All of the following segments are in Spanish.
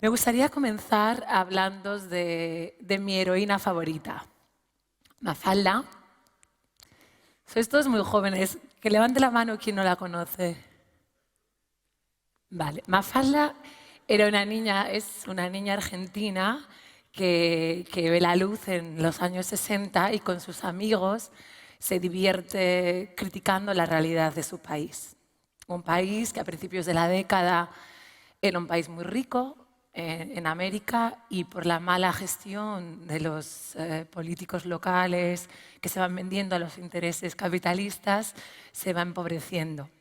Me gustaría comenzar hablando de mi heroína favorita, Mafalda. Sois todos muy jóvenes. Que levante la mano quien no la conoce. Vale. Mafalda era es una niña argentina que ve la luz en los años 60 y con sus amigos se divierte criticando la realidad de su país. Un país que a principios de la década era un país muy rico en América y por la mala gestión de los políticos locales que se van vendiendo a los intereses capitalistas, se va empobreciendo.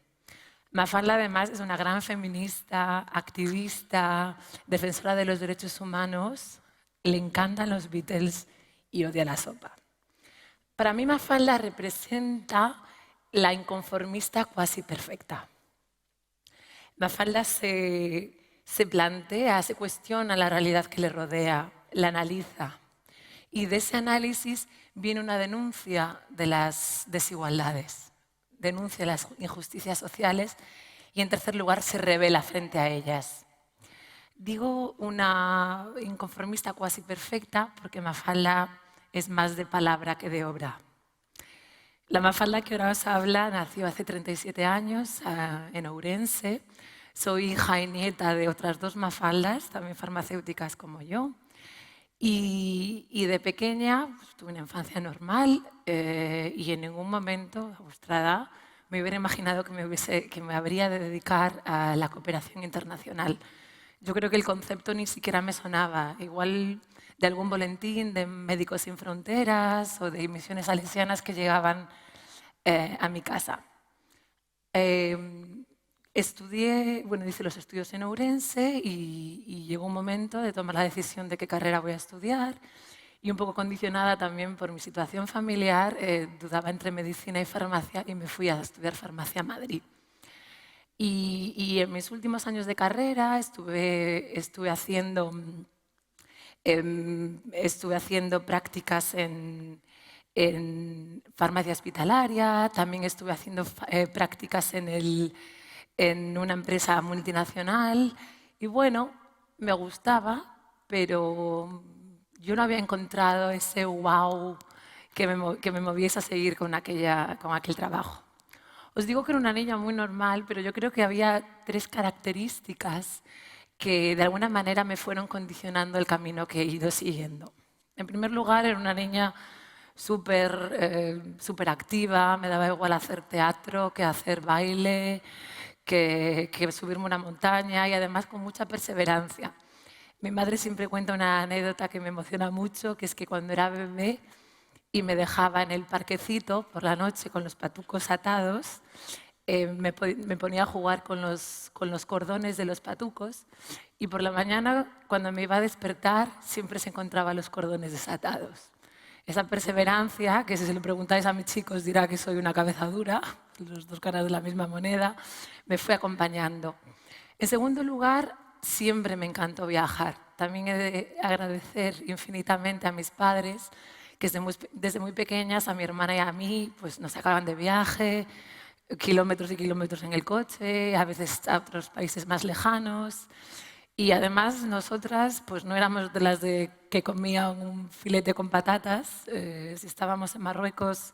Mafalda además es una gran feminista, activista, defensora de los derechos humanos, le encantan los Beatles y odia la sopa. Para mí Mafalda representa la inconformista cuasi perfecta. Mafalda se plantea, se cuestiona la realidad que le rodea, la analiza. Y de ese análisis viene una denuncia de las desigualdades, denuncia las injusticias sociales y, en tercer lugar, se revela frente a ellas. Digo una inconformista cuasi perfecta porque Mafalda es más de palabra que de obra. La Mafalda que ahora os habla nació hace 37 años en Ourense. Soy hija y nieta de otras dos Mafaldas, también farmacéuticas como yo. Y de pequeña pues, tuve una infancia normal y en ningún momento, a vuestra edad, me hubiera imaginado que me habría de dedicar a la cooperación internacional. Yo creo que el concepto ni siquiera me sonaba. Igual de algún boletín de Médicos Sin Fronteras o de misiones salesianas que llegaban a mi casa. Hice los estudios en Ourense y llegó un momento de tomar la decisión de qué carrera voy a estudiar y un poco condicionada también por mi situación familiar, dudaba entre medicina y farmacia y me fui a estudiar farmacia a Madrid. Y en mis últimos años de carrera estuve haciendo prácticas en farmacia hospitalaria, también estuve haciendo prácticas en una empresa multinacional y bueno, me gustaba, pero yo no había encontrado ese wow que me moviese a seguir con aquel trabajo. Os digo que era una niña muy normal, pero yo creo que había tres características que de alguna manera me fueron condicionando el camino que he ido siguiendo. En primer lugar, era una niña súper activa, me daba igual hacer teatro que hacer baile, que subirme una montaña y además con mucha perseverancia. Mi madre siempre cuenta una anécdota que me emociona mucho, que es que cuando era bebé y me dejaba en el parquecito por la noche con los patucos atados, me ponía a jugar con los cordones de los patucos y por la mañana, cuando me iba a despertar, siempre se encontraba los cordones desatados. Esa perseverancia, que si se lo preguntáis a mis chicos dirá que soy una cabeza dura, los dos caras de la misma moneda, me fue acompañando. En segundo lugar, siempre me encantó viajar. También he de agradecer infinitamente a mis padres, que desde muy pequeñas, a mi hermana y a mí, pues nos sacaban de viaje, kilómetros y kilómetros en el coche, a veces a otros países más lejanos. Y además nosotras pues no éramos de las que comían un filete con patatas. Si estábamos en Marruecos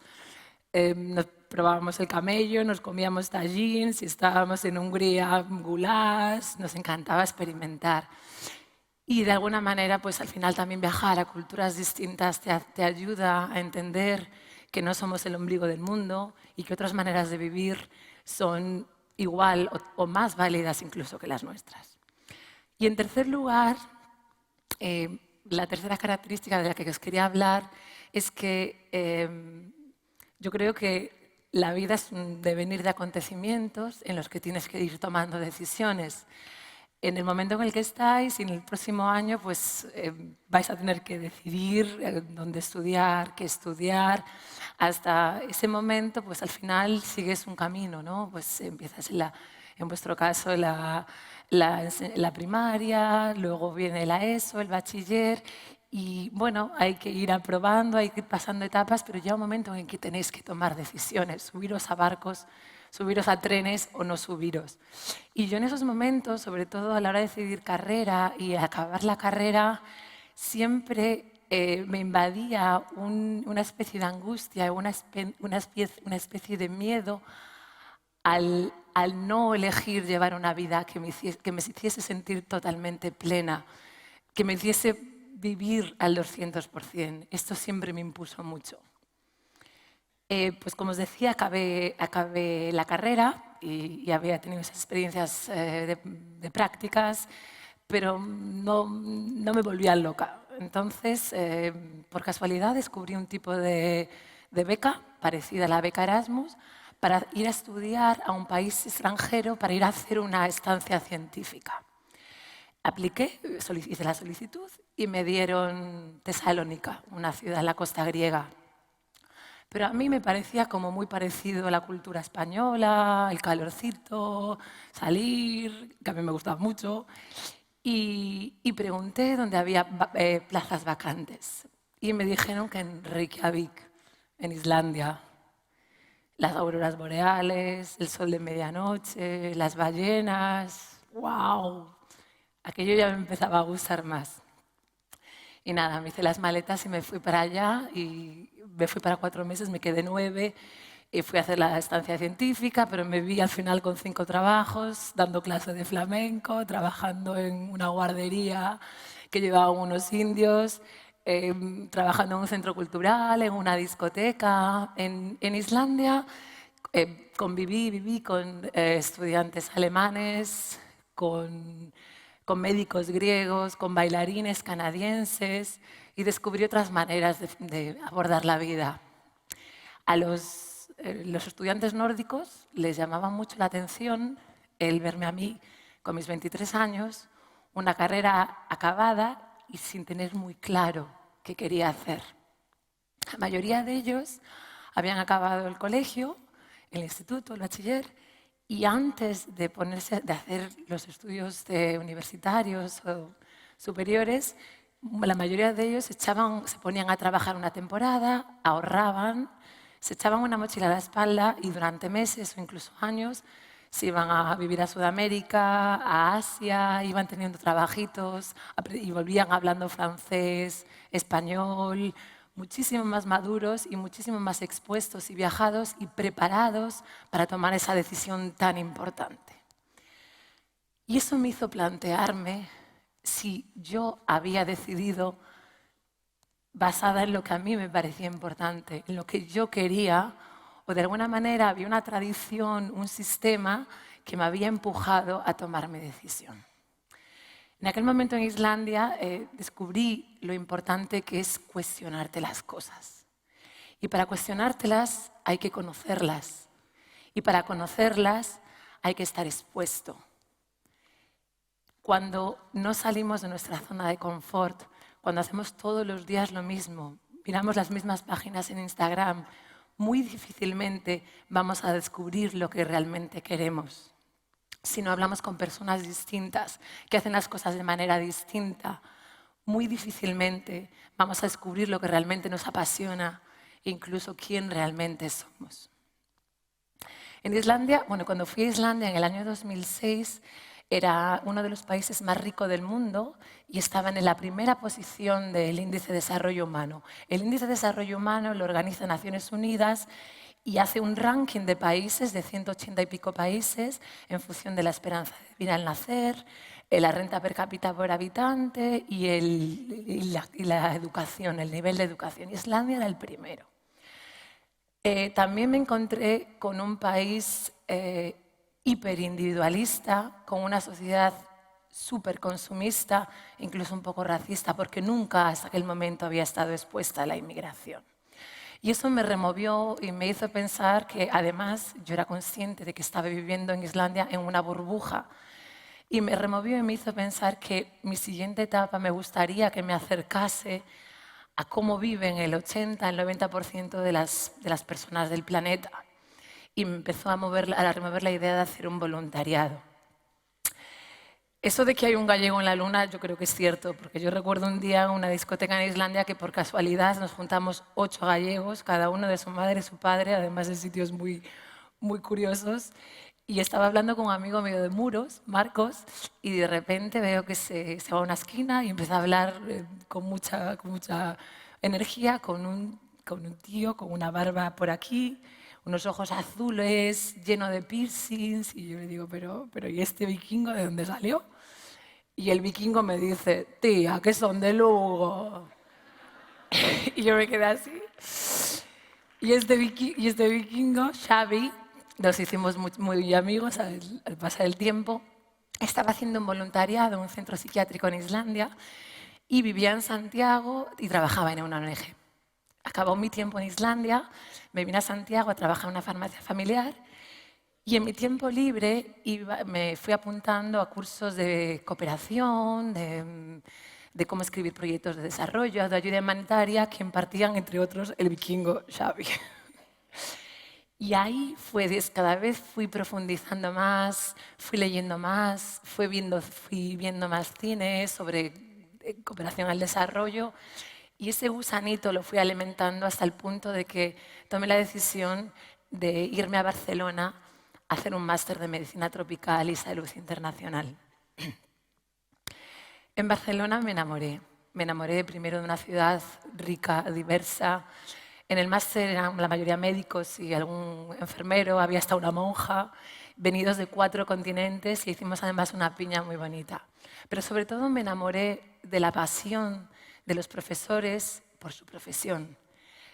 nos probábamos el camello, nos comíamos tagine, si estábamos en Hungría goulash, nos encantaba experimentar. Y de alguna manera pues al final también viajar a culturas distintas te ayuda a entender que no somos el ombligo del mundo y que otras maneras de vivir son igual o más válidas incluso que las nuestras. Y en tercer lugar, la tercera característica de la que os quería hablar es que yo creo que la vida es un devenir de acontecimientos en los que tienes que ir tomando decisiones. En el momento en el que estáis y en el próximo año pues vais a tener que decidir dónde estudiar, qué estudiar. Hasta ese momento pues al final sigues un camino, ¿no? Pues empiezas en vuestro caso la primaria, luego viene la ESO, el bachiller y bueno, hay que ir aprobando, hay que ir pasando etapas, pero llega un momento en que tenéis que tomar decisiones, subiros a barcos subiros a trenes o no subiros. Y yo en esos momentos, sobre todo a la hora de decidir carrera y acabar la carrera, siempre me invadía una especie de angustia, una especie de miedo al no elegir llevar una vida que me hiciese sentir totalmente plena, que me hiciese vivir al 200%. Esto siempre me impuso mucho. Pues como os decía, acabé la carrera y había tenido esas experiencias de prácticas, pero no me volvía loca. Entonces, por casualidad, descubrí un tipo de beca parecida a la beca Erasmus para ir a estudiar a un país extranjero, para ir a hacer una estancia científica. Apliqué, hice la solicitud y me dieron Tesalónica, una ciudad en la costa griega. Pero a mí me parecía como muy parecido a la cultura española, el calorcito, salir, que a mí me gustaba mucho. Y pregunté dónde había plazas vacantes. Y me dijeron que en Reykjavik, en Islandia. Las auroras boreales, el sol de medianoche, las ballenas. ¡Wow! Aquello ya me empezaba a gustar más. Y nada, me hice las maletas y me fui para allá y me fui para 4 meses, me quedé 9 y fui a hacer la estancia científica, pero me vi al final con 5 trabajos, dando clases de flamenco, trabajando en una guardería que llevaban unos indios, trabajando en un centro cultural, en una discoteca. En Islandia viví con estudiantes alemanes, con médicos griegos, con bailarines canadienses y descubrí otras maneras de abordar la vida. A los estudiantes nórdicos les llamaba mucho la atención el verme a mí con mis 23 años, una carrera acabada y sin tener muy claro qué quería hacer. La mayoría de ellos habían acabado el colegio, el instituto, el bachiller, y antes de hacer los estudios universitarios o superiores, la mayoría de ellos se ponían a trabajar una temporada, ahorraban, se echaban una mochila a la espalda y durante meses o incluso años se iban a vivir a Sudamérica, a Asia, iban teniendo trabajitos y volvían hablando francés, español, muchísimo más maduros y muchísimo más expuestos y viajados y preparados para tomar esa decisión tan importante. Y eso me hizo plantearme si yo había decidido, basada en lo que a mí me parecía importante, en lo que yo quería, o de alguna manera había una tradición, un sistema que me había empujado a tomar mi decisión. En aquel momento en Islandia descubrí lo importante que es cuestionarte las cosas. Y para cuestionártelas hay que conocerlas. Y para conocerlas hay que estar expuesto. Cuando no salimos de nuestra zona de confort, cuando hacemos todos los días lo mismo, miramos las mismas páginas en Instagram, muy difícilmente vamos a descubrir lo que realmente queremos. Si no hablamos con personas distintas, que hacen las cosas de manera distinta, muy difícilmente vamos a descubrir lo que realmente nos apasiona e incluso quién realmente somos. En Islandia, cuando fui a Islandia en el año 2006, era uno de los países más ricos del mundo y estaban en la primera posición del Índice de Desarrollo Humano. El Índice de Desarrollo Humano lo organiza Naciones Unidas y hace un ranking de países, de 180 y pico países, en función de la esperanza de vida al nacer, la renta per cápita por habitante y la educación, el nivel de educación. Islandia era el primero. También me encontré con un país hiperindividualista, con una sociedad súper consumista, incluso un poco racista, porque nunca hasta aquel momento había estado expuesta a la inmigración. Y eso me removió y me hizo pensar que además yo era consciente de que estaba viviendo en Islandia en una burbuja. Y me removió y me hizo pensar que mi siguiente etapa me gustaría que me acercase a cómo viven el 80, el 90% de las personas del planeta. Y me empezó a remover la idea de hacer un voluntariado. Eso de que hay un gallego en la luna yo creo que es cierto, porque yo recuerdo un día en una discoteca en Islandia que por casualidad nos juntamos 8 gallegos, cada uno de su madre y su padre, además de sitios muy, muy curiosos. Y estaba hablando con un amigo mío de Muros, Marcos, y de repente veo que se va a una esquina y empieza a hablar con mucha energía con un tío con una barba por aquí, unos ojos azules, lleno de piercings. Y yo le digo, pero ¿y este vikingo de dónde salió? Y el vikingo me dice, tía, que son de Lugo. Y yo me quedé así. Y este vikingo, Xavi, nos hicimos muy amigos al pasar el tiempo. Estaba haciendo un voluntariado en un centro psiquiátrico en Islandia y vivía en Santiago y trabajaba en una ONG. Acabó mi tiempo en Islandia, me vine a Santiago a trabajar en una farmacia familiar y en mi tiempo libre me fui apuntando a cursos de cooperación, de cómo escribir proyectos de desarrollo, de ayuda humanitaria que impartían, entre otros, el vikingo Xavi. Y ahí cada vez fui profundizando más, fui leyendo más, fui viendo más cine sobre cooperación al desarrollo y ese gusanito lo fui alimentando hasta el punto de que tomé la decisión de irme a Barcelona a hacer un máster de medicina tropical y salud internacional. En Barcelona me enamoré primero de una ciudad rica, diversa. En el máster eran la mayoría médicos y algún enfermero, había hasta una monja, venidos de 4 continentes y hicimos además una piña muy bonita. Pero sobre todo me enamoré de la pasión de los profesores por su profesión,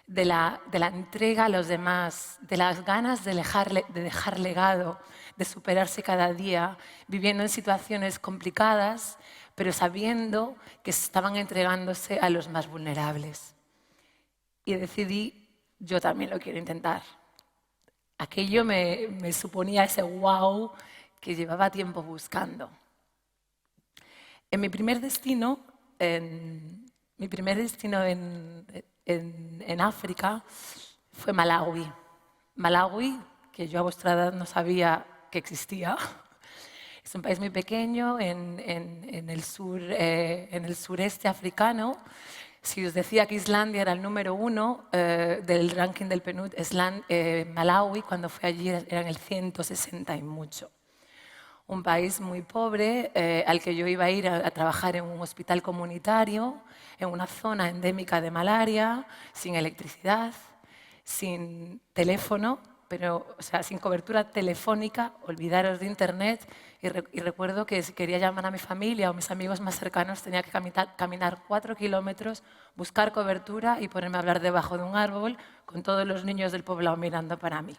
de la entrega a los demás, de las ganas de dejar legado, de superarse cada día, viviendo en situaciones complicadas, pero sabiendo que estaban entregándose a los más vulnerables. Y decidí, yo también lo quiero intentar. Aquello me suponía ese wow que llevaba tiempo buscando. En mi primer destino en África fue Malawi. Malawi, que yo a vuestra edad no sabía que existía. Es un país muy pequeño en el sureste africano. Si os decía que Islandia era el número 1 del ranking del PNUD, Malawi, cuando fui allí, era en el 160 y mucho. Un país muy pobre al que yo iba a ir a trabajar en un hospital comunitario, en una zona endémica de malaria, sin electricidad, sin teléfono, sin cobertura telefónica, olvidaros de internet. Y recuerdo que si quería llamar a mi familia o mis amigos más cercanos tenía que caminar 4 kilómetros, buscar cobertura y ponerme a hablar debajo de un árbol con todos los niños del poblado mirando para mí.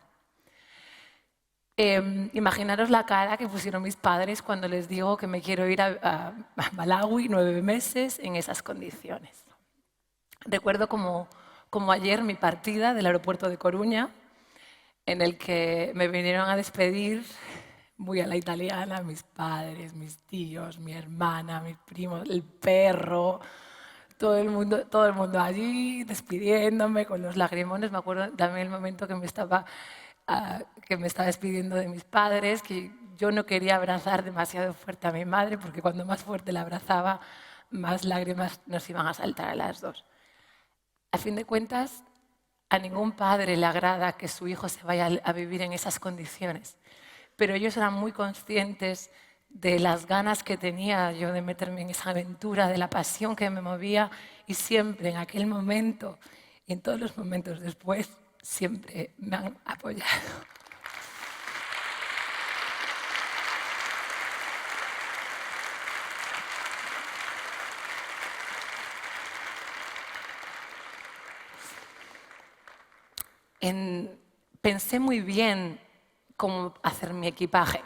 Imaginaros la cara que pusieron mis padres cuando les digo que me quiero ir a Malawi 9 meses en esas condiciones. Recuerdo como ayer mi partida del aeropuerto de Coruña, en el que me vinieron a despedir muy a la italiana, mis padres, mis tíos, mi hermana, mis primos, el perro, todo el mundo allí despidiéndome con los lagrimones. Me acuerdo también el momento que me estaba despidiendo de mis padres, que yo no quería abrazar demasiado fuerte a mi madre, porque cuando más fuerte la abrazaba, más lágrimas nos iban a saltar a las dos. A fin de cuentas, a ningún padre le agrada que su hijo se vaya a vivir en esas condiciones, pero ellos eran muy conscientes de las ganas que tenía yo de meterme en esa aventura, de la pasión que me movía, y siempre en aquel momento y en todos los momentos después, siempre me han apoyado. Pensé muy bien cómo hacer mi equipaje.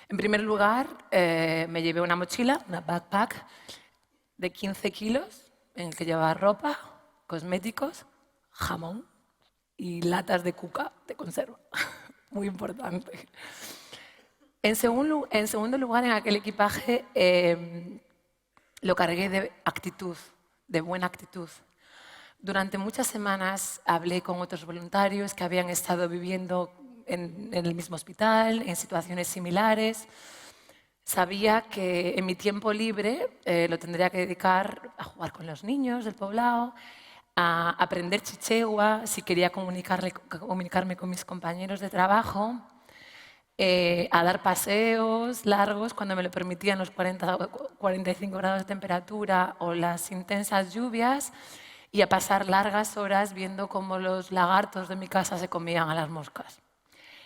En primer lugar, me llevé una mochila, una backpack de 15 kilos, en el que llevaba ropa, cosméticos, jamón y latas de cuca de conserva. Muy importante. En segundo lugar, en aquel equipaje lo cargué de actitud, de buena actitud. Durante muchas semanas hablé con otros voluntarios que habían estado viviendo en el mismo hospital, en situaciones similares. Sabía que en mi tiempo libre lo tendría que dedicar a jugar con los niños del poblado, a aprender chichegua si quería comunicarme con mis compañeros de trabajo, a dar paseos largos cuando me lo permitían los 40 o 45 grados de temperatura o las intensas lluvias, y a pasar largas horas viendo cómo los lagartos de mi casa se comían a las moscas.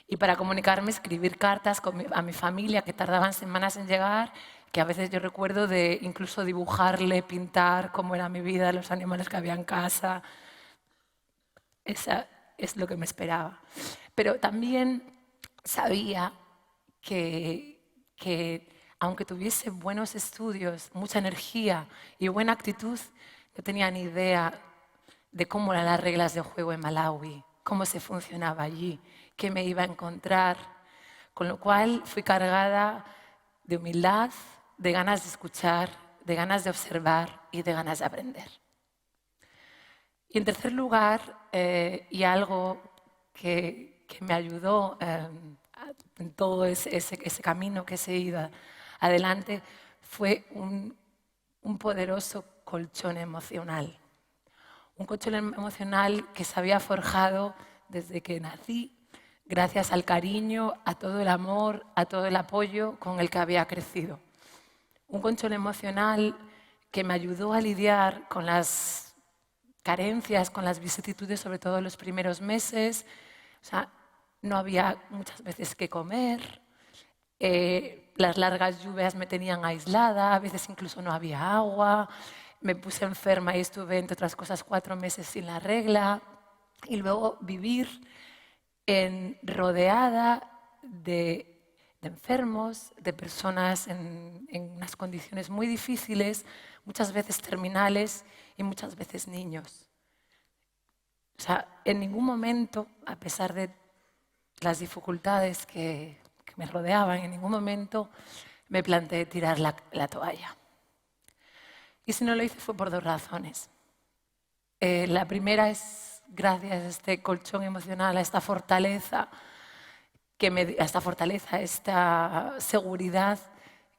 Y para comunicarme, escribir cartas a mi familia que tardaban semanas en llegar, que a veces yo recuerdo de incluso dibujarle, pintar cómo era mi vida, los animales que había en casa. Esa es lo que me esperaba. Pero también sabía que aunque tuviese buenos estudios, mucha energía y buena actitud, no tenía ni idea de cómo eran las reglas de juego en Malawi, cómo se funcionaba allí, qué me iba a encontrar. Con lo cual fui cargada de humildad, de ganas de escuchar, de ganas de observar y de ganas de aprender. Y en tercer lugar, y algo que me ayudó en todo ese camino que se iba adelante, fue un poderoso colchón emocional. Un colchón emocional que se había forjado desde que nací, gracias al cariño, a todo el amor, a todo el apoyo con el que había crecido. Un colchón emocional que me ayudó a lidiar con las carencias, con las vicisitudes, sobre todo en los primeros meses. O sea, no había muchas veces que comer, las largas lluvias me tenían aislada, a veces incluso no había agua, me puse enferma y estuve, entre otras cosas, 4 meses sin la regla. Y luego vivir rodeada de enfermos, de personas en unas condiciones muy difíciles, muchas veces terminales y muchas veces niños. O sea, en ningún momento, a pesar de las dificultades que me rodeaban, en ningún momento me planteé tirar la toalla. Y si no lo hice fue por 2 razones. La primera es gracias a este colchón emocional, a esta fortaleza, esta seguridad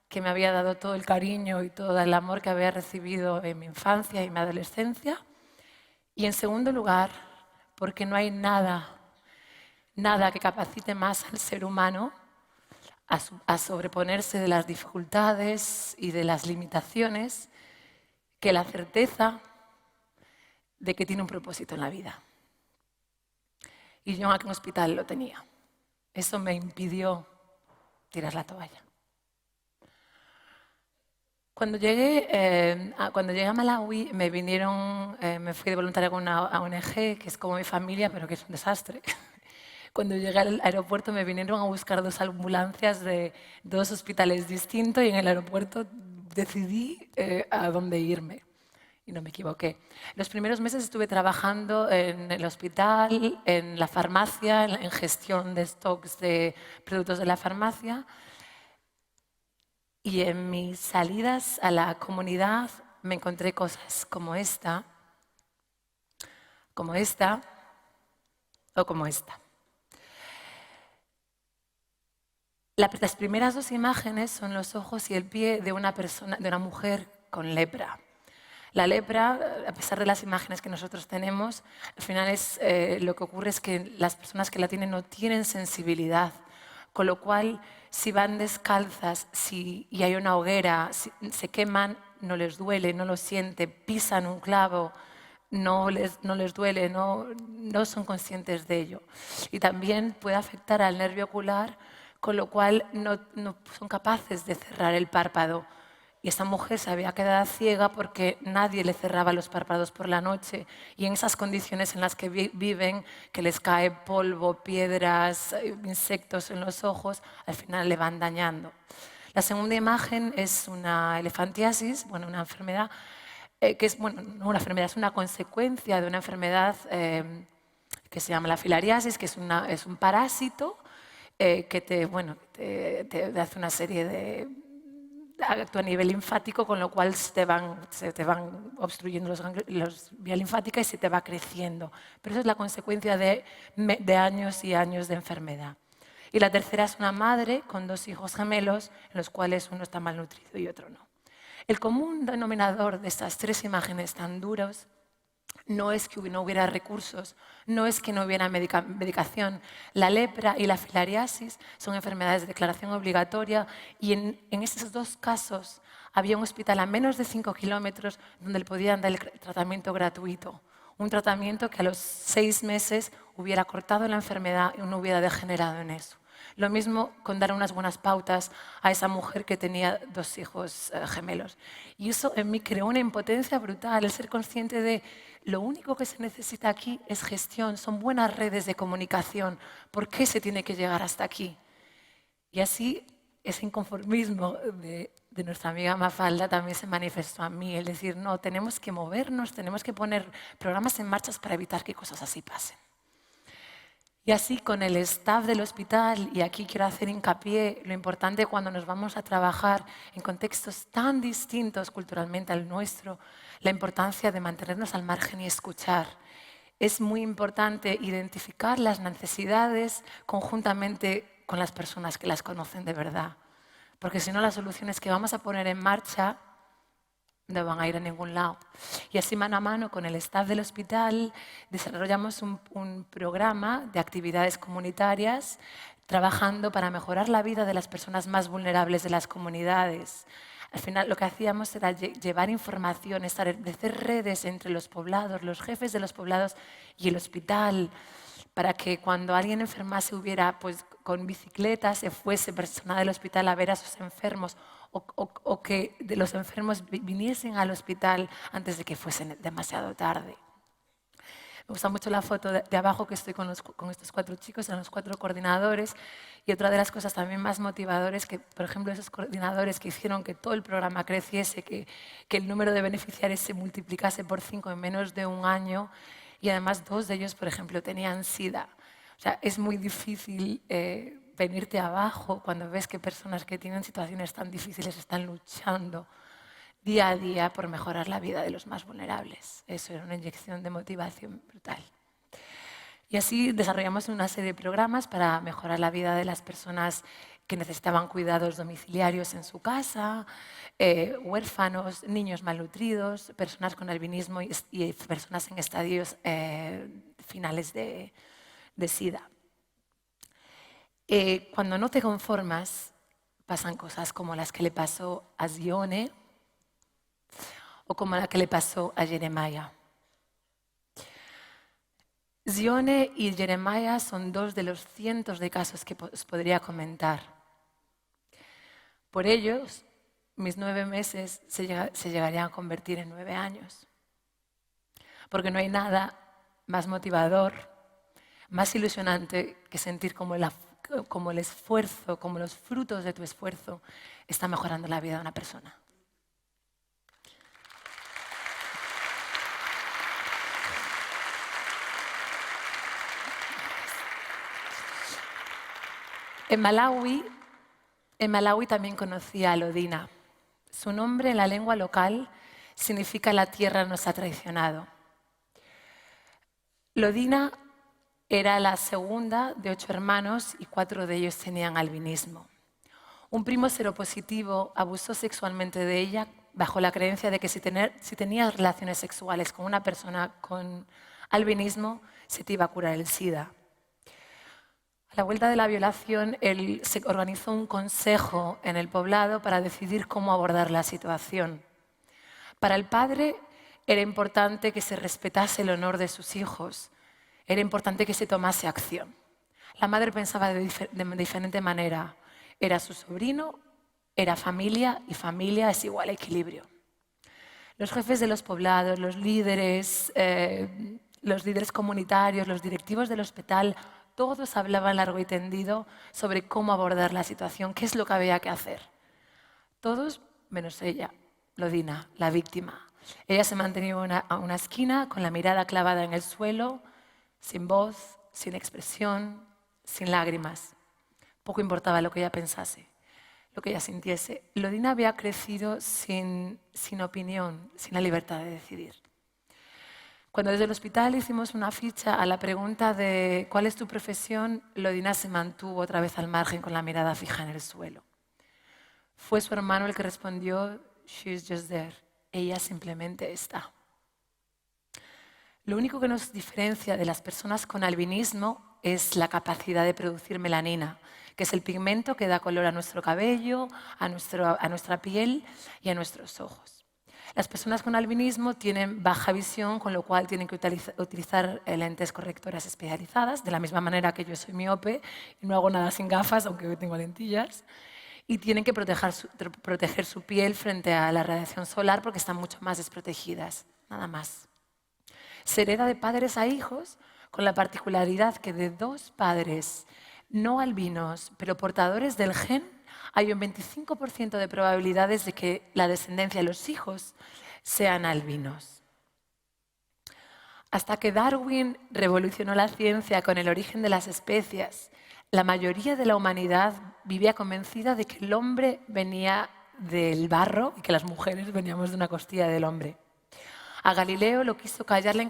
que me había dado todo el cariño y todo el amor que había recibido en mi infancia y mi adolescencia. Y en segundo lugar, porque no hay nada que capacite más al ser humano a sobreponerse de las dificultades y de las limitaciones que la certeza de que tiene un propósito en la vida. Y yo en aquel hospital lo tenía. Eso me impidió tirar la toalla. Cuando llegué a Malawi, me fui de voluntaria con una ONG, que es como mi familia, pero que es un desastre. Cuando llegué al aeropuerto me vinieron a buscar 2 ambulancias de 2 hospitales distintos y en el aeropuerto decidí a dónde irme. Y no me equivoqué. Los primeros meses estuve trabajando en el hospital, en la farmacia, en gestión de stocks de productos de la farmacia. Y en mis salidas a la comunidad me encontré cosas como esta o como esta. Las primeras 2 imágenes son los ojos y el pie de una mujer con lepra. La lepra, a pesar de las imágenes que nosotros tenemos, al final lo que ocurre es que las personas que la tienen no tienen sensibilidad, con lo cual si van descalzas y hay una hoguera, si se queman, no les duele, no lo sienten, pisan un clavo, no les duele, no son conscientes de ello. Y también puede afectar al nervio ocular, con lo cual no son capaces de cerrar el párpado. Y esta mujer se había quedado ciega porque nadie le cerraba los párpados por la noche. Y en esas condiciones en las que viven, que les cae polvo, piedras, insectos en los ojos, al final le van dañando. La segunda imagen es una elefantiasis, una enfermedad, que es, no una enfermedad, es una consecuencia de una enfermedad que se llama la filariasis, que es un parásito que te hace una serie de... actúa a nivel linfático, con lo cual se te van obstruyendo las vías linfáticas y se te va creciendo. Pero eso es la consecuencia de años y años de enfermedad. Y la tercera es una madre con 2 hijos gemelos, en los cuales uno está malnutrido y otro no. El común denominador de estas 3 imágenes tan duras No es que no hubiera recursos, no es que no hubiera medicación. La lepra y la filariasis son enfermedades de declaración obligatoria y en esos dos casos había un hospital a menos de 5 kilómetros donde le podían dar el tratamiento gratuito. Un tratamiento que a los 6 meses hubiera cortado la enfermedad y no hubiera degenerado en eso. Lo mismo con dar unas buenas pautas a esa mujer que tenía 2 hijos gemelos. Y eso en mí creó una impotencia brutal, el ser consciente de lo único que se necesita aquí es gestión, son buenas redes de comunicación. ¿Por qué se tiene que llegar hasta aquí? Y así ese inconformismo de nuestra amiga Mafalda también se manifestó a mí, es decir, no, tenemos que movernos, tenemos que poner programas en marcha para evitar que cosas así pasen. Y así con el staff del hospital, y aquí quiero hacer hincapié, lo importante cuando nos vamos a trabajar en contextos tan distintos culturalmente al nuestro, la importancia de mantenernos al margen y escuchar. Es muy importante identificar las necesidades conjuntamente con las personas que las conocen de verdad, porque si no las soluciones que vamos a poner en marcha no van a ir a ningún lado. Y así mano a mano con el staff del hospital desarrollamos un programa de actividades comunitarias trabajando para mejorar la vida de las personas más vulnerables de las comunidades. Al final lo que hacíamos era llevar información, establecer redes entre los poblados, los jefes de los poblados y el hospital, para que cuando alguien enfermase hubiera, pues, con bicicleta se fuese personal del hospital a ver a sus enfermos o que de los enfermos viniesen al hospital antes de que fuesen demasiado tarde. Me gusta mucho la foto de abajo que estoy con estos 4 chicos, eran los 4 coordinadores. Y otra de las cosas también más motivadoras que, por ejemplo, esos coordinadores que hicieron que todo el programa creciese, que el número de beneficiarios se multiplicase por 5 en menos de un año. Y además 2 de ellos, por ejemplo, tenían SIDA. O sea, es muy difícil venirte abajo cuando ves que personas que tienen situaciones tan difíciles están luchando día a día por mejorar la vida de los más vulnerables. Eso era una inyección de motivación brutal. Y así desarrollamos una serie de programas para mejorar la vida de las personas que necesitaban cuidados domiciliarios en su casa, huérfanos, niños malnutridos, personas con albinismo y personas en estadios finales de SIDA. Cuando no te conformas, pasan cosas como las que le pasó a Zione o como la que le pasó a Jeremiah. Zione y Jeremiah son 2 de los cientos de casos que os podría comentar. Por ellos, mis 9 meses se llegarían a convertir en 9 años. Porque no hay nada más motivador, más ilusionante que sentir como el esfuerzo, como los frutos de tu esfuerzo están mejorando la vida de una persona. En Malawi también conocí a Lodina. Su nombre en la lengua local significa la tierra nos ha traicionado. Lodina era la segunda de 8 hermanos y 4 de ellos tenían albinismo. Un primo seropositivo abusó sexualmente de ella bajo la creencia de que si tenías relaciones sexuales con una persona con albinismo se te iba a curar el SIDA. A la vuelta de la violación, él se organizó un consejo en el poblado para decidir cómo abordar la situación. Para el padre era importante que se respetase el honor de sus hijos, era importante que se tomase acción. La madre pensaba de diferente manera. Era su sobrino, era familia y familia es igual a equilibrio. Los jefes de los poblados, los líderes comunitarios, los directivos del hospital, todos hablaban largo y tendido sobre cómo abordar la situación, qué es lo que había que hacer. Todos menos ella, Lodina, la víctima. Ella se mantenía a una esquina con la mirada clavada en el suelo, sin voz, sin expresión, sin lágrimas. Poco importaba lo que ella pensase, lo que ella sintiese. Lodina había crecido sin opinión, sin la libertad de decidir. Cuando desde el hospital hicimos una ficha a la pregunta de ¿cuál es tu profesión?, Lodina se mantuvo otra vez al margen con la mirada fija en el suelo. Fue su hermano el que respondió, "She's just there". Ella simplemente está. Lo único que nos diferencia de las personas con albinismo es la capacidad de producir melanina, que es el pigmento que da color a nuestro cabello, a nuestra piel y a nuestros ojos. Las personas con albinismo tienen baja visión, con lo cual tienen que utilizar lentes correctoras especializadas, de la misma manera que yo soy miope y no hago nada sin gafas, aunque hoy tengo lentillas, y tienen que proteger su piel frente a la radiación solar porque están mucho más desprotegidas, nada más. Se hereda de padres a hijos con la particularidad que de dos padres no albinos, pero portadores del gen, hay un 25% de probabilidades de que la descendencia de los hijos sean albinos. Hasta que Darwin revolucionó la ciencia con el origen de las especies, la mayoría de la humanidad vivía convencida de que el hombre venía del barro y que las mujeres veníamos de una costilla del hombre. A Galileo lo quiso callar la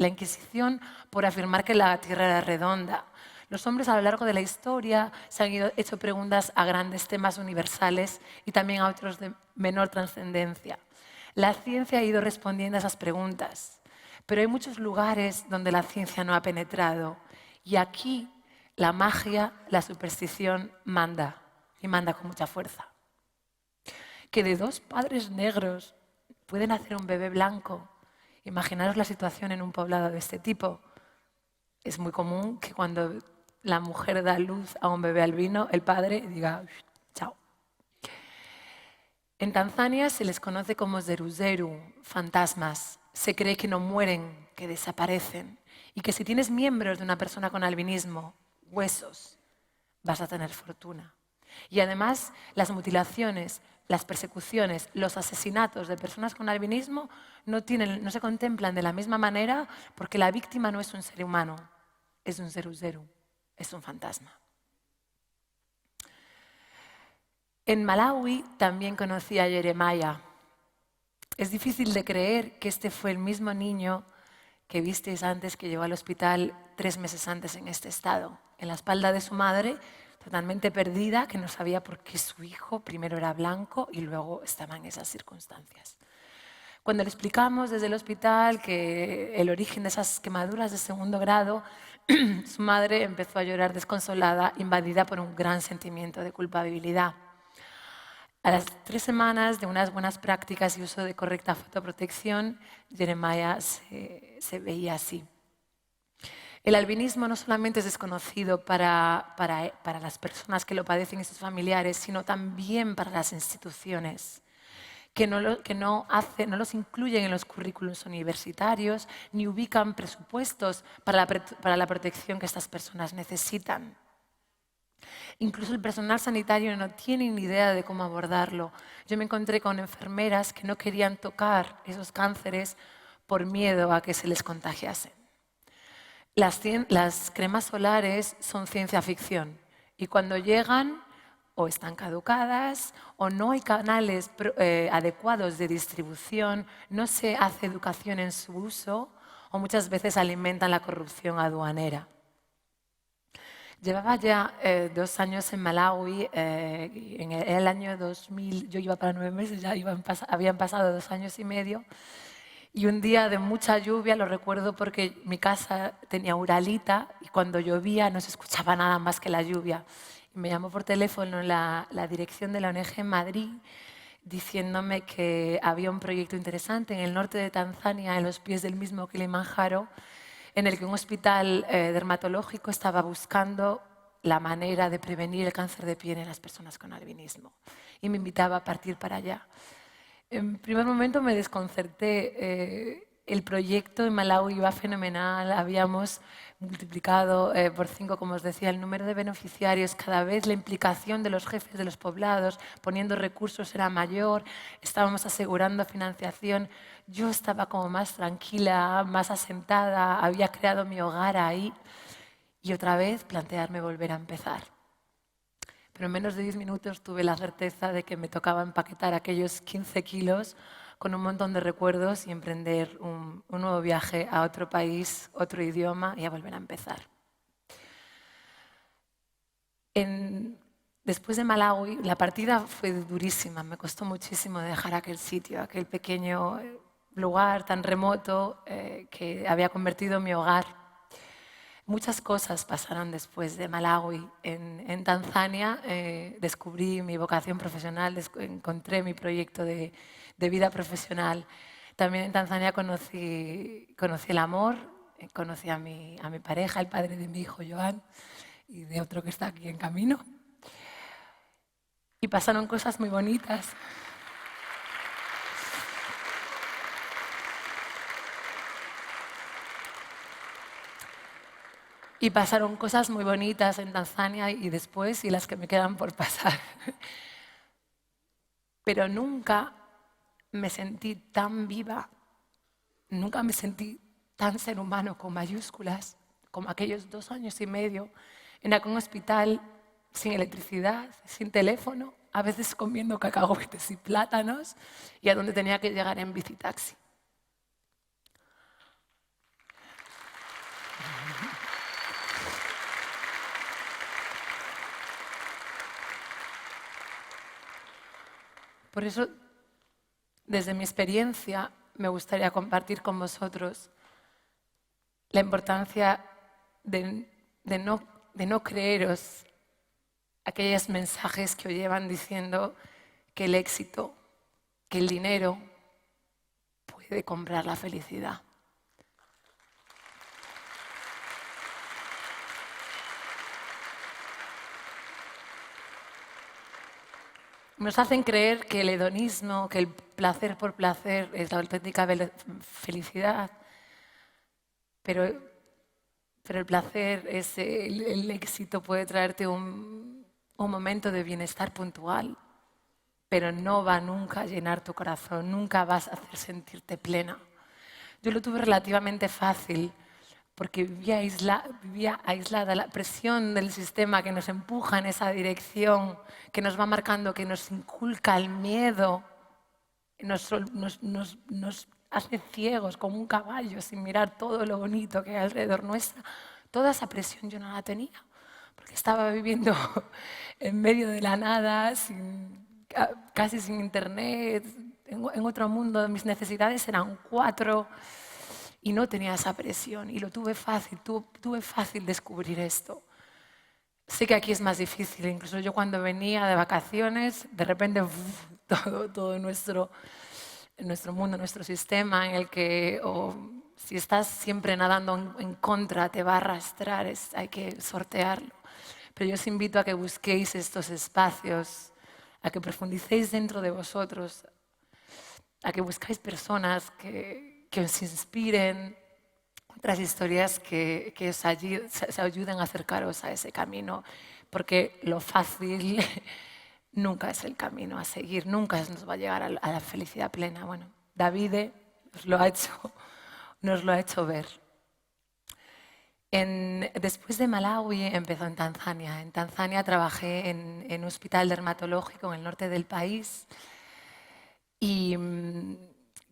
Inquisición por afirmar que la Tierra era redonda. Los hombres a lo largo de la historia se han hecho preguntas a grandes temas universales y también a otros de menor trascendencia. La ciencia ha ido respondiendo a esas preguntas, pero hay muchos lugares donde la ciencia no ha penetrado y aquí la magia, la superstición manda y manda con mucha fuerza. Que de dos padres negros pueden hacer un bebé blanco. Imaginaros la situación en un poblado de este tipo. Es muy común que cuando la mujer da luz a un bebé albino, el padre diga chao. En Tanzania se les conoce como zeruzeru, fantasmas. Se cree que no mueren, que desaparecen. Y que si tienes miembros de una persona con albinismo, huesos, vas a tener fortuna. Y además, las mutilaciones, las persecuciones, los asesinatos de personas con albinismo no se contemplan de la misma manera porque la víctima no es un ser humano, es un zeruzeru, es un fantasma. En Malawi también conocí a Jeremiah. Es difícil de creer que este fue el mismo niño que visteis antes, que llegó al hospital 3 meses antes en este estado, en la espalda de su madre, totalmente perdida, que no sabía por qué su hijo primero era blanco y luego estaba en esas circunstancias. Cuando le explicamos desde el hospital que el origen de esas quemaduras de 2º grado, su madre empezó a llorar desconsolada, invadida por un gran sentimiento de culpabilidad. A las 3 semanas de unas buenas prácticas y uso de correcta fotoprotección, Jeremiah se veía así. El albinismo no solamente es desconocido para las personas que lo padecen y sus familiares, sino también para las instituciones, que no los incluyen en los currículums universitarios ni ubican presupuestos para la protección que estas personas necesitan. Incluso el personal sanitario no tiene ni idea de cómo abordarlo. Yo me encontré con enfermeras que no querían tocar esos cánceres por miedo a que se les contagiasen. Las cremas solares son ciencia ficción y cuando llegan o están caducadas o no hay canales adecuados de distribución, no se hace educación en su uso o muchas veces alimentan la corrupción aduanera. Llevaba ya 2 años en Malawi, en el año 2000, yo iba para 9 meses, ya habían pasado 2 años y medio, y un día de mucha lluvia, lo recuerdo porque mi casa tenía uralita y cuando llovía no se escuchaba nada más que la lluvia. Y me llamó por teléfono la dirección de la ONG en Madrid diciéndome que había un proyecto interesante en el norte de Tanzania, en los pies del mismo Kilimanjaro, en el que un hospital dermatológico estaba buscando la manera de prevenir el cáncer de piel en las personas con albinismo. Y me invitaba a partir para allá. En primer momento me desconcerté. El proyecto en Malawi iba fenomenal. Habíamos multiplicado por 5, como os decía, el número de beneficiarios. Cada vez la implicación de los jefes de los poblados, poniendo recursos, era mayor. Estábamos asegurando financiación. Yo estaba como más tranquila, más asentada. Había creado mi hogar ahí. Y otra vez plantearme volver a empezar. Pero en menos de 10 minutos tuve la certeza de que me tocaba empaquetar aquellos 15 kilos con un montón de recuerdos y emprender un nuevo viaje a otro país, otro idioma y a volver a empezar. Después de Malawi, la partida fue durísima, me costó muchísimo dejar aquel sitio, aquel pequeño lugar tan remoto que había convertido en mi hogar. Muchas cosas pasaron después de Malawi. En Tanzania descubrí mi vocación profesional, encontré mi proyecto de vida profesional. También en Tanzania conocí el amor, conocí a mi pareja, el padre de mi hijo Joan y de otro que está aquí en camino. Y pasaron cosas muy bonitas. Y pasaron cosas muy bonitas en Tanzania y después y las que me quedan por pasar. Pero nunca me sentí tan viva, nunca me sentí tan ser humano con mayúsculas como aquellos 2 años y medio en aquel hospital sin electricidad, sin teléfono, a veces comiendo cacahuetes y plátanos y a donde tenía que llegar en bicitaxi. Por eso, desde mi experiencia, me gustaría compartir con vosotros la importancia de no creeros aquellos mensajes que os llevan diciendo que el éxito, que el dinero puede comprar la felicidad. Nos hacen creer que el hedonismo, que el placer por placer es la auténtica felicidad, pero el placer, el éxito puede traerte un momento de bienestar puntual, pero no va nunca a llenar tu corazón, nunca vas a hacer sentirte plena. Yo lo tuve relativamente fácil porque vivía aislada. La presión del sistema que nos empuja en esa dirección, que nos va marcando, que nos inculca el miedo, nos hace ciegos como un caballo sin mirar todo lo bonito que hay alrededor nuestra. Toda esa presión yo no la tenía, porque estaba viviendo en medio de la nada, casi sin internet, en otro mundo. Mis necesidades eran 4 y no tenía esa presión y lo tuve fácil, tuve fácil descubrir esto. Sé que aquí es más difícil, incluso yo cuando venía de vacaciones, de repente todo nuestro mundo, nuestro sistema en el que si estás siempre nadando en contra te va a arrastrar, hay que sortearlo. Pero yo os invito a que busquéis estos espacios, a que profundicéis dentro de vosotros, a que buscáis personas que os inspiren, otras historias que os ayuden a acercaros a ese camino, porque lo fácil nunca es el camino a seguir, nunca nos va a llegar a la felicidad plena. Bueno, David nos lo ha hecho ver. Después de Malawi empezó en Tanzania. En Tanzania trabajé en un hospital dermatológico en el norte del país y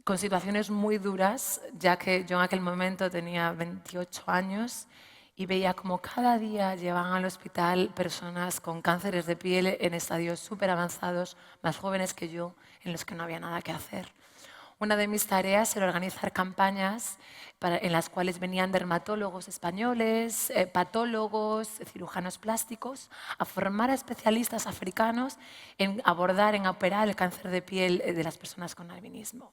con situaciones muy duras, ya que yo en aquel momento tenía 28 años y veía como cada día llevaban al hospital personas con cánceres de piel en estadios súper avanzados, más jóvenes que yo, en los que no había nada que hacer. Una de mis tareas era organizar campañas en las cuales venían dermatólogos españoles, patólogos, cirujanos plásticos, a formar a especialistas africanos en abordar, en operar el cáncer de piel de las personas con albinismo.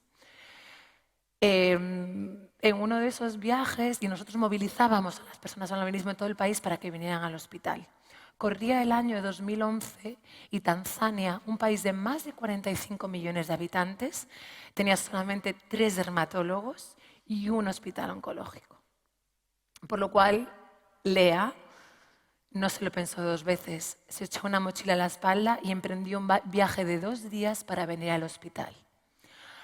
En uno de esos viajes, y nosotros movilizábamos a las personas con albinismo en todo el país para que vinieran al hospital. Corría el año 2011 y Tanzania, un país de más de 45 millones de habitantes, tenía solamente 3 dermatólogos y un hospital oncológico. Por lo cual, Lea no se lo pensó 2 veces, se echó una mochila a la espalda y emprendió un viaje de 2 días para venir al hospital.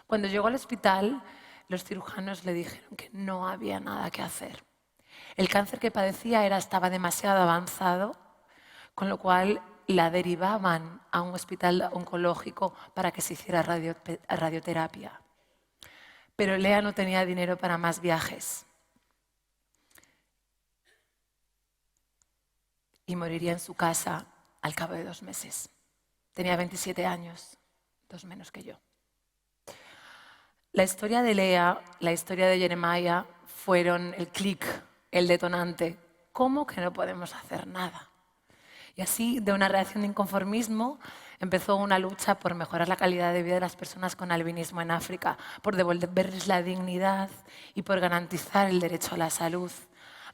Cuando llegó al hospital, los cirujanos le dijeron que no había nada que hacer. El cáncer que padecía estaba demasiado avanzado, con lo cual la derivaban a un hospital oncológico para que se hiciera radioterapia. Pero Lea no tenía dinero para más viajes y moriría en su casa al cabo de 2 meses. Tenía 27 años, 2 menos que yo. La historia de Lea, la historia de Jeremiah fueron el clic, el detonante. ¿Cómo que no podemos hacer nada? Y así, de una reacción de inconformismo, empezó una lucha por mejorar la calidad de vida de las personas con albinismo en África, por devolverles la dignidad y por garantizar el derecho a la salud.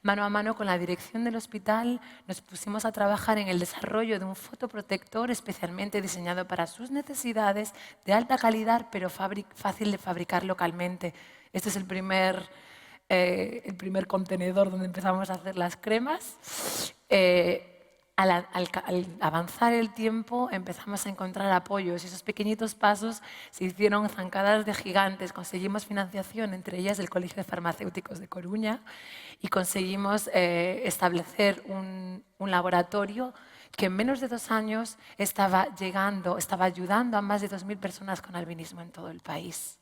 Mano a mano con la dirección del hospital nos pusimos a trabajar en el desarrollo de un fotoprotector especialmente diseñado para sus necesidades, de alta calidad pero fácil de fabricar localmente. Este es el primer contenedor donde empezamos a hacer las cremas. Al avanzar el tiempo empezamos a encontrar apoyos y esos pequeñitos pasos se hicieron zancadas de gigantes. Conseguimos financiación, entre ellas del Colegio de Farmacéuticos de Coruña, y conseguimos establecer un laboratorio que en menos de 2 años estaba ayudando a más de 2.000 personas con albinismo en todo el país.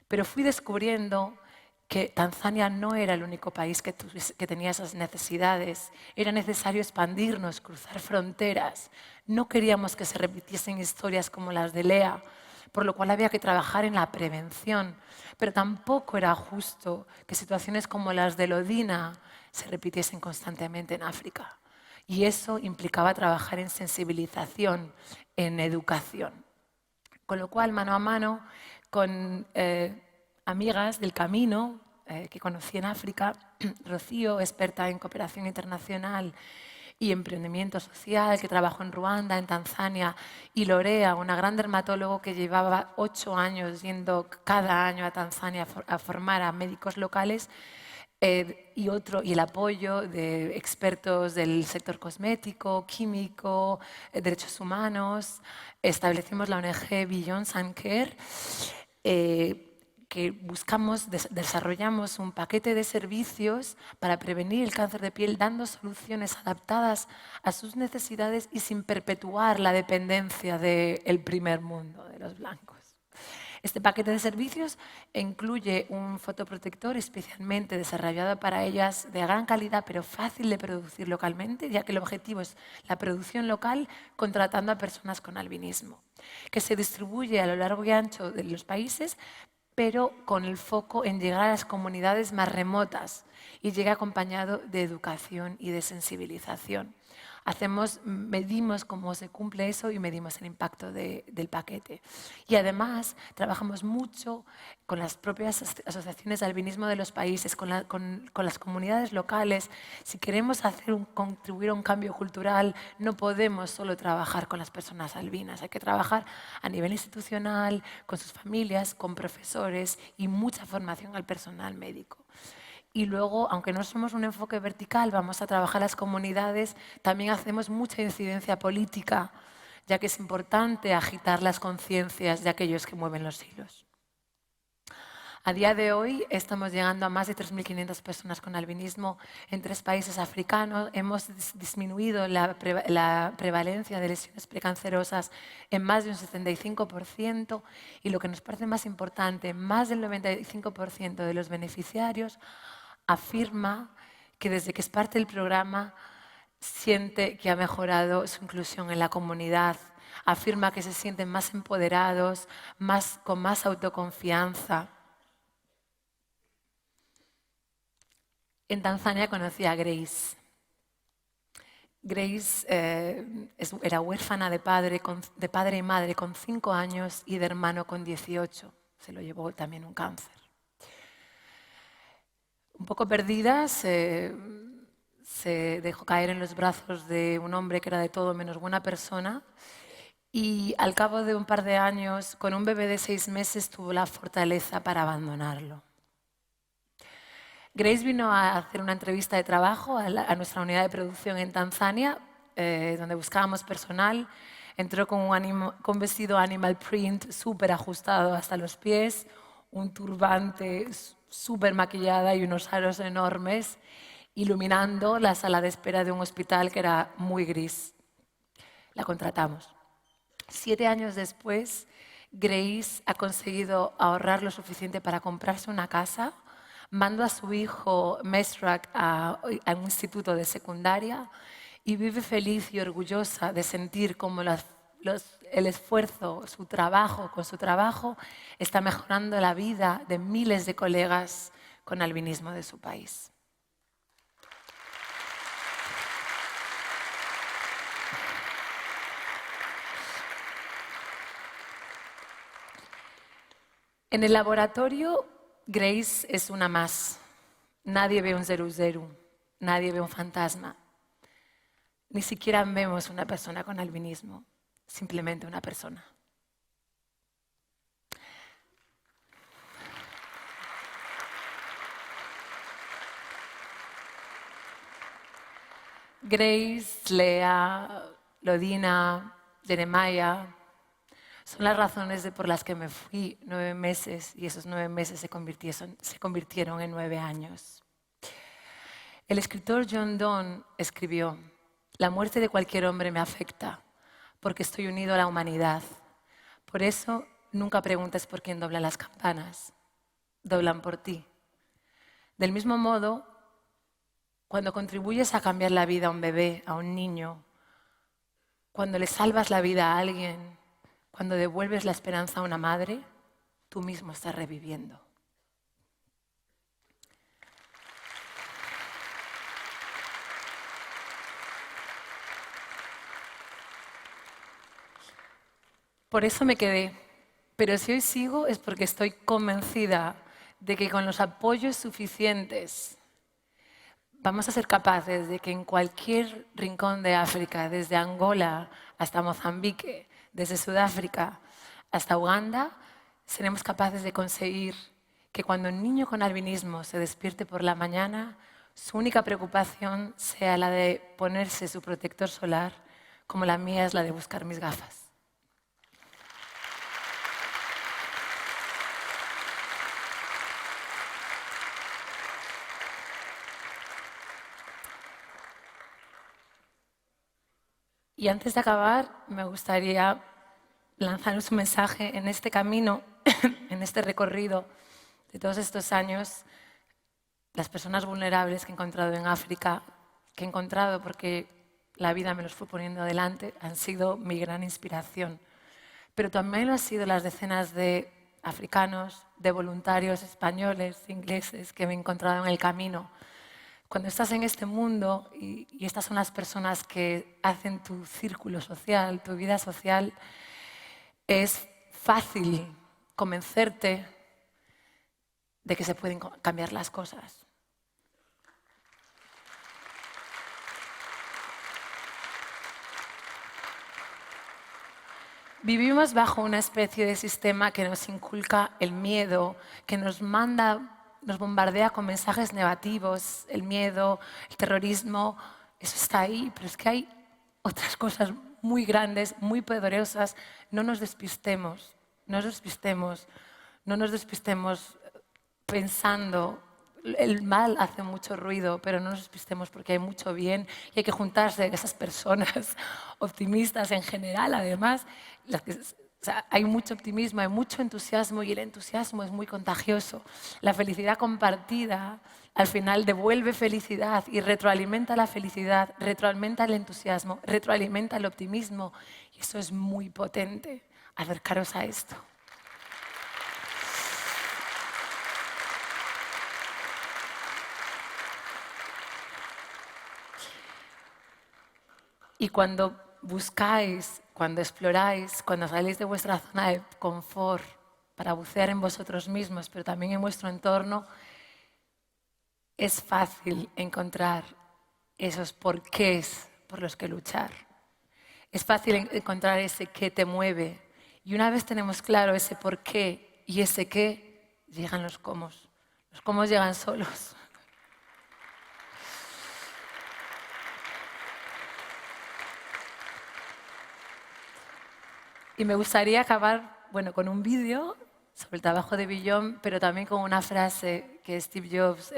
Pero fui descubriendo que Tanzania no era el único país que tenía esas necesidades. Era necesario expandirnos, cruzar fronteras. No queríamos que se repitiesen historias como las de Lea, por lo cual había que trabajar en la prevención. Pero tampoco era justo que situaciones como las de Lodina se repitiesen constantemente en África. Y eso implicaba trabajar en sensibilización, en educación. Con lo cual, mano a mano, con amigas del camino que conocí en África, Rocío, experta en cooperación internacional y emprendimiento social, que trabajó en Ruanda, en Tanzania, y Lorea, una gran dermatólogo que llevaba 8 años yendo cada año a Tanzania a formar a médicos locales, y el apoyo de expertos del sector cosmético, químico, derechos humanos. Establecimos la ONG Beyond Sun Care, que desarrollamos un paquete de servicios para prevenir el cáncer de piel, dando soluciones adaptadas a sus necesidades y sin perpetuar la dependencia del primer mundo, de los blancos. Este paquete de servicios incluye un fotoprotector especialmente desarrollado para ellas, de gran calidad pero fácil de producir localmente, ya que el objetivo es la producción local contratando a personas con albinismo, que se distribuye a lo largo y ancho de los países, pero con el foco en llegar a las comunidades más remotas, y llega acompañado de educación y de sensibilización. Medimos cómo se cumple eso y medimos el impacto del paquete. Y además trabajamos mucho con las propias asociaciones de albinismo de los países, con las comunidades locales. Si queremos contribuir a un cambio cultural, no podemos solo trabajar con las personas albinas. Hay que trabajar a nivel institucional, con sus familias, con profesores y mucha formación al personal médico. Y luego, aunque no somos un enfoque vertical, vamos a trabajar las comunidades, también hacemos mucha incidencia política, ya que es importante agitar las conciencias de aquellos que mueven los hilos. A día de hoy estamos llegando a más de 3.500 personas con albinismo en 3 países africanos. Hemos disminuido la prevalencia de lesiones precancerosas en más de un 75%, y lo que nos parece más importante, más del 95% de los beneficiarios afirma que desde que es parte del programa siente que ha mejorado su inclusión en la comunidad, afirma que se sienten más empoderados, con más autoconfianza. En Tanzania conocí a Grace. Grace era huérfana de padre y madre con 5 años y de hermano con 18. Se lo llevó también un cáncer. Un poco perdida, se dejó caer en los brazos de un hombre que era de todo menos buena persona, y al cabo de un par de años, con un bebé de 6 meses, tuvo la fortaleza para abandonarlo. Grace vino a hacer una entrevista de trabajo a nuestra unidad de producción en Tanzania, donde buscábamos personal. Entró con un vestido animal print súper ajustado hasta los pies, un turbante súper maquillada y unos aros enormes, iluminando la sala de espera de un hospital que era muy gris. La contratamos. 7 años después, Grace ha conseguido ahorrar lo suficiente para comprarse una casa, mandó a su hijo Mesrak a un instituto de secundaria y vive feliz y orgullosa de sentir cómo las el esfuerzo, su trabajo, con su trabajo, está mejorando la vida de miles de colegas con albinismo de su país. En el laboratorio, Grace es una más. Nadie ve un zeru, nadie ve un fantasma. Ni siquiera vemos una persona con albinismo, simplemente una persona. Grace, Lea, Lodina, Jeremiah, son las razones por las que me fui 9 meses y esos 9 meses se convirtieron en 9 años. El escritor John Donne escribió: «La muerte de cualquier hombre me afecta porque estoy unido a la humanidad. Por eso nunca preguntes por quién doblan las campanas, doblan por ti». Del mismo modo, cuando contribuyes a cambiar la vida a un bebé, a un niño, cuando le salvas la vida a alguien, cuando devuelves la esperanza a una madre, tú mismo estás reviviendo. Por eso me quedé, pero si hoy sigo es porque estoy convencida de que con los apoyos suficientes vamos a ser capaces de que en cualquier rincón de África, desde Angola hasta Mozambique, desde Sudáfrica hasta Uganda, seremos capaces de conseguir que cuando un niño con albinismo se despierte por la mañana, su única preocupación sea la de ponerse su protector solar, como la mía es la de buscar mis gafas. Y antes de acabar, me gustaría lanzaros un mensaje en este camino, en este recorrido de todos estos años. Las personas vulnerables que he encontrado en África, que he encontrado porque la vida me los fue poniendo adelante, han sido mi gran inspiración. Pero también lo han sido las decenas de africanos, de voluntarios españoles, ingleses, que me he encontrado en el camino. Cuando estás en este mundo y estas son las personas que hacen tu círculo social, tu vida social, es fácil convencerte de que se pueden cambiar las cosas. Vivimos bajo una especie de sistema que nos inculca el miedo, que nos bombardea con mensajes negativos, el miedo, el terrorismo, eso está ahí, pero es que hay otras cosas muy grandes, muy poderosas. No nos despistemos, no nos despistemos pensando. El mal hace mucho ruido, pero no nos despistemos porque hay mucho bien y hay que juntarse con esas personas optimistas en general, además. Hay mucho optimismo, hay mucho entusiasmo y el entusiasmo es muy contagioso. La felicidad compartida al final devuelve felicidad y retroalimenta la felicidad, retroalimenta el entusiasmo, retroalimenta el optimismo y eso es muy potente. Acercaros a esto. Y cuando buscáis, cuando exploráis, cuando salís de vuestra zona de confort para bucear en vosotros mismos, pero también en vuestro entorno, es fácil encontrar esos porqués por los que luchar. Es fácil encontrar ese qué te mueve. Y una vez tenemos claro ese porqué y ese qué, llegan los cómo. Los cómo llegan solos. Y me gustaría acabar con un vídeo sobre el trabajo de Billón, pero también con una frase que Steve Jobs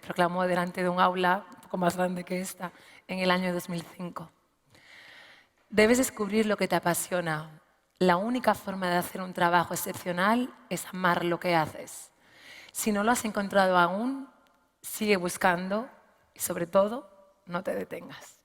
proclamó delante de un aula un poco más grande que esta en el año 2005. Debes descubrir lo que te apasiona. La única forma de hacer un trabajo excepcional es amar lo que haces. Si no lo has encontrado aún, sigue buscando y sobre todo, no te detengas.